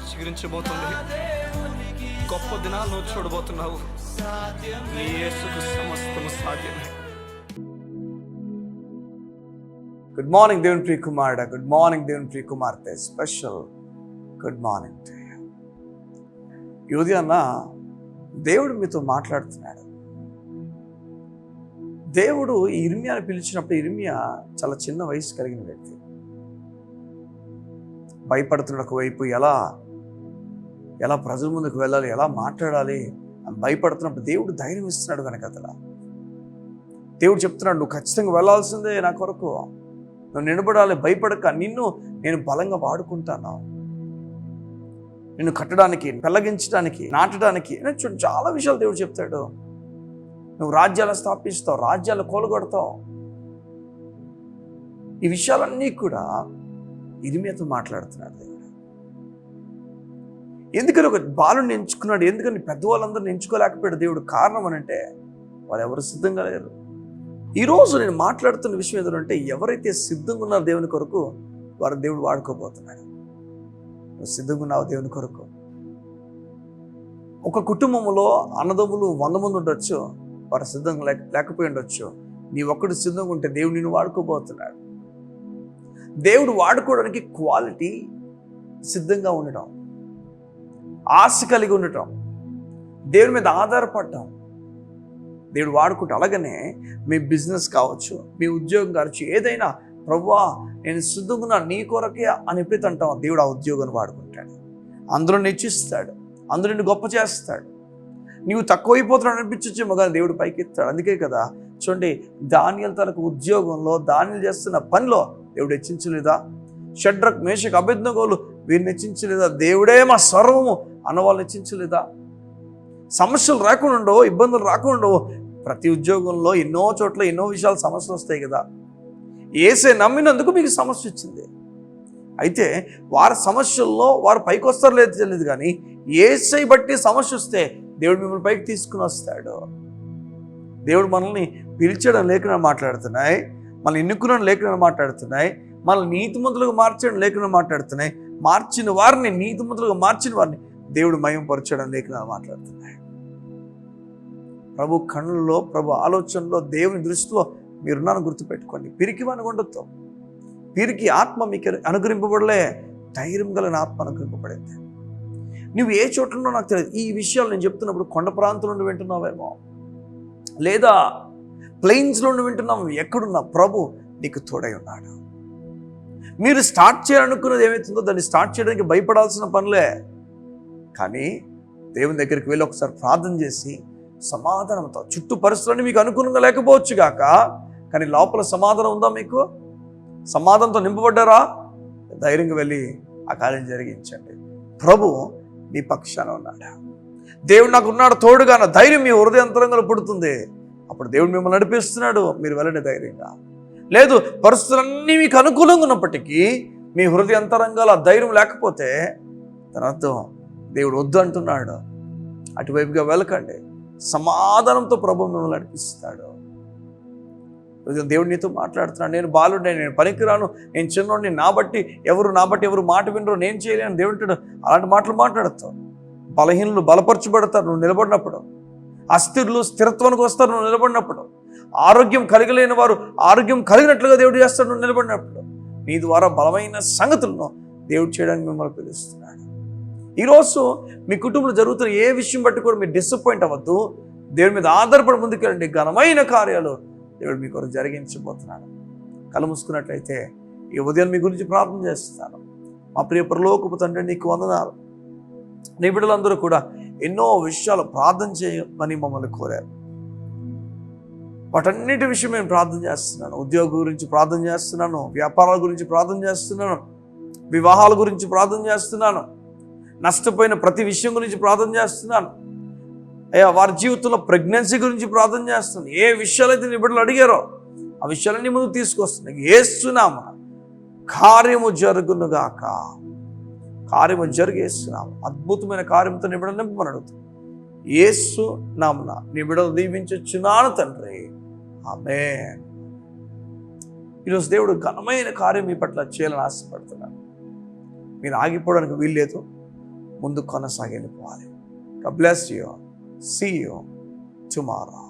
చిగురించబోతుంది. గొప్ప దినాలు నువ్వు చూడబోతున్నావు. నీ యేసుకు సమస్తము సాధ్యమే. గుడ్ మార్నింగ్ దేవుని ప్రియ కుమారుడా, గుడ్ మార్నింగ్ దేవుని ప్రియ కుమార్తె, special good morning to you. ఈ ఉదయాన్న దేవుడు మీతో మాట్లాడుతున్నాడు. దేవుడు ఇర్మియాని పిలిచినప్పుడు ఇర్మియా చాలా చిన్న వయసు కలిగిన వ్యక్తి. భయపడుతున్నాడు. ఒకవైపు ఎలా ప్రజల ముందుకు వెళ్ళాలి, ఎలా మాట్లాడాలి అని భయపడుతున్నప్పుడు దేవుడు ధైర్యం ఇస్తున్నాడు. వెనకతల దేవుడు చెప్తున్నాడు, నువ్వు ఖచ్చితంగా వెళ్ళాల్సిందే, నా కొరకు నువ్వు నిలబడాలి, భయపడక, నిన్ను నేను బలంగా వాడుకుంటాను, నిన్ను కట్టడానికి, పెళ్ళగించడానికి, నాటడానికి. చాలా విషయాలు దేవుడు చెప్తాడు. నువ్వు రాజ్యాలను స్థాపిస్తావు, రాజ్యాలు కూలగొడతావు. ఈ విషయాలన్నీ కూడా ఇర్మియాతో మాట్లాడుతున్నాడు దేవుడు. ఎందుకని ఒక బాలుని ఎంచుకున్నాడు, ఎందుకని పెద్దవాళ్ళందరిని ఎంచుకోలేకపోయాడు దేవుడు? కారణం అనంటే వాళ్ళు ఎవరు సిద్ధంగా లేరు. ఈరోజు నేను మాట్లాడుతున్న విషయం ఏదంటే, ఎవరైతే సిద్ధంగా ఉన్నారో దేవుని కొరకు వారు దేవుడు వాడుకోబోతున్నాడు. నువ్వు సిద్ధంగా ఉన్నావు దేవుని కొరకు. ఒక కుటుంబంలో అన్నదమ్ములు 100 మంది ఉండొచ్చు, వారు సిద్ధంగా లేకపోయి ఉండొచ్చు. నీ ఒక్కడు సిద్ధంగా ఉంటే దేవుడు నిన్ను వాడుకోబోతున్నాడు. దేవుడు వాడుకోవడానికి క్వాలిటీ సిద్ధంగా ఉండటం, ఆశ కలిగి ఉండటం, దేవుని మీద ఆధారపడటం. దేవుడు వాడుకుంటే, అలాగనే మీ బిజినెస్ కావచ్చు, మీ ఉద్యోగం కావచ్చు, ఏదైనా ప్రభువా నేను సిద్ధంగా నీ కొరకే అని ఎప్పుడైతే అంటావు, దేవుడు ఆ ఉద్యోగాన్ని వాడుకుంటాడు. అందరూ హెచ్చిస్తాడు, అందరూ నిన్ను గొప్ప చేస్తాడు. నీవు తక్కువైపోతున్నాడు అనిపించచ్చేమో కానీ దేవుడు పైకి ఎత్తాడు. అందుకే కదా చూడండి, దానియేలు తనకు ఉద్యోగంలో, దానియేలు చేస్తున్న పనిలో దేవుడు హెచ్చించలేదా? షడ్రక్, మేషక్, అబేద్నెగోలు వీరిని హెచ్చించలేదా? దేవుడే మా సర్వము అన్నవాళ్ళు హెచ్చించలేదా? సమస్యలు రాకుండా ఉండవు, ఇబ్బందులు రాకుండా ఉండవు. ప్రతి ఉద్యోగంలో ఎన్నో చోట్ల ఎన్నో విషయాలు సమస్యలు వస్తాయి కదా. యేసే నమ్మినందుకు మీకు సమస్య వచ్చింది. అయితే వారి సమస్యల్లో వారు పైకి వస్తారో లేదో తెలియదు, కానీ యేసై బట్టి సమస్య వస్తే దేవుడు మిమ్మల్ని పైకి తీసుకుని వస్తాడు. దేవుడు మనల్ని పిలిచడం లేఖనాలు మాట్లాడుతున్నాయి, మనల్ని ఎన్నుకున్న లేఖనాలు మాట్లాడుతున్నాయి, మనల్ని నీతిమంతులుగా మార్చడం లేఖనాలు మాట్లాడుతున్నాయి, మార్చిన వారిని, నీతిమంతులుగా మార్చిన వారిని దేవుడు మహిమపరచడం లేఖనాలు మాట్లాడుతున్నాయి. ప్రభు కన్నుల్లో, ప్రభు ఆలోచనలో, దేవుని దృష్టిలో మీరున్నాను గుర్తుపెట్టుకోండి. పిరికి అనుకుండతో, పిరికి ఆత్మ మీకు అనుగ్రహింపబడలే, ధైర్యం గల ఆత్మ అనుగ్రహింపబడింది. నువ్వు ఏ చోట్లనో నాకు తెలియదు. ఈ విషయాలు నేను చెప్తున్నప్పుడు కొండ ప్రాంతం నుండి వింటున్నావేమో, లేదా ప్లెయిన్స్లో నుండి వింటున్నావు. ఎక్కడున్నా ప్రభు నీకు తోడై ఉన్నాడు. మీరు స్టార్ట్ చేయాలనుకున్నది ఏమవుతుందో దాన్ని స్టార్ట్ చేయడానికి భయపడాల్సిన పనులే. కానీ దేవుని దగ్గరికి వెళ్ళి ఒకసారి ప్రార్థన చేసి సమాధానంతో, చుట్టూ పరిస్థితులన్నీ మీకు అనుకూలంగా లేకపోవచ్చు గాక, కానీ లోపల సమాధానం ఉందా? మీకు సమాధానంతో నింపబడ్డారా? ధైర్యంగా వెళ్ళి ఆ కార్యం జరిగించండి. ప్రభు మీ పక్షాన ఉన్నాడు. దేవుడు నాకు ఉన్నాడు తోడుగా అన్న ధైర్యం మీ హృదయాంతరంగంలో పుడుతుంది. అప్పుడు దేవుడు మిమ్మల్ని నడిపిస్తున్నాడు. మీరు వెళ్ళండి ధైర్యంగా. లేదు, పరిస్థితులన్నీ మీకు అనుకూలంగా ఉన్నప్పటికీ మీ హృదయాంతరంగాలు ఆ ధైర్యం లేకపోతే దాని అర్థం దేవుడు వద్దు అంటున్నాడు. అటువైపుగా వెళ్ళకండి. సమాధానంతో ప్రభు మిమ్మల్ని నడిపిస్తాడు. దేవుడు నీతో మాట్లాడుతున్నాడు. నేను బాలుడిని, నేను పనికిరాను, నేను చిన్నోడిని, నా బట్టి ఎవరు మాట వినరు, నేను చేయలేను దేవుడు. అలాంటి మాటలు మాట్లాడతావు. బలహీనులు బలపరచబడతారు నువ్వు నిలబడినప్పుడు. అస్థిరులు స్థిరత్వానికి వస్తారు నువ్వు నిలబడినప్పుడు. ఆరోగ్యం కలిగలేని వారు ఆరోగ్యం కలిగినట్లుగా దేవుడు చేస్తాడు నువ్వు నిలబడినప్పుడు. నీ ద్వారా బలమైన సంగతులను దేవుడు చేయడానికి మిమ్మల్ని పిలుస్తున్నాడు. ఈరోజు మీ కుటుంబంలో జరుగుతున్న ఏ విషయం బట్టి కూడా మీరు డిసప్పాయింట్ అవ్వద్దు. దేవుడి మీద ఆధారపడి ముందుకెళ్ళండి. ఘనమైన కార్యాలు దేవుడు మీ కొరకు జరిగించబోతున్నాడు. కళ్ళు మూసుకున్నట్లయితే ఈ ఉదయం మీ గురించి ప్రార్థన చేస్తున్నాను. మా ప్రియ పరలోకపు తండ్రి, నీకు వందనాలు. నీ బిడ్డలందరూ కూడా ఎన్నో విషయాలు ప్రార్థన చేయమని మమ్మల్ని కోరారు. వాటన్నిటి విషయం నేను ప్రార్థన చేస్తున్నాను. ఉద్యోగం గురించి ప్రార్థన చేస్తున్నాను, వ్యాపారాల గురించి ప్రార్థన చేస్తున్నాను, వివాహాల గురించి ప్రార్థన చేస్తున్నాను, నష్టపోయిన ప్రతి విషయం గురించి ప్రార్థన చేస్తున్నాను. అయ్యా, వారి జీవితంలో ప్రెగ్నెన్సీ గురించి ప్రార్థన చేస్తున్నాను. ఏ విషయాలైతే నీ బిడ్డలు అడిగారో ఆ విషయాలన్నీ ముందుకు తీసుకొస్తున్నాయి. యేసునామమున కార్యము జరుగునుగాక. కార్యము జరిగేస్తున్నాము. అద్భుతమైన కార్యంతో నీ బిడ్డలు నింపమని అడుగుతుంది. యేసు నామమున నీ బిడ్డలు దీవించుచున్నాను తండ్రి, ఆమేన్. ఈరోజు దేవుడు ఘనమైన కార్యం మీ పట్ల చేయాలని ఆశపడుతున్నాను. మీరు ఆగిపోవడానికి వీల్లేదు. ముందు కొనసాగి వెళ్ళిపోవాలి. God bless you. See you tomorrow.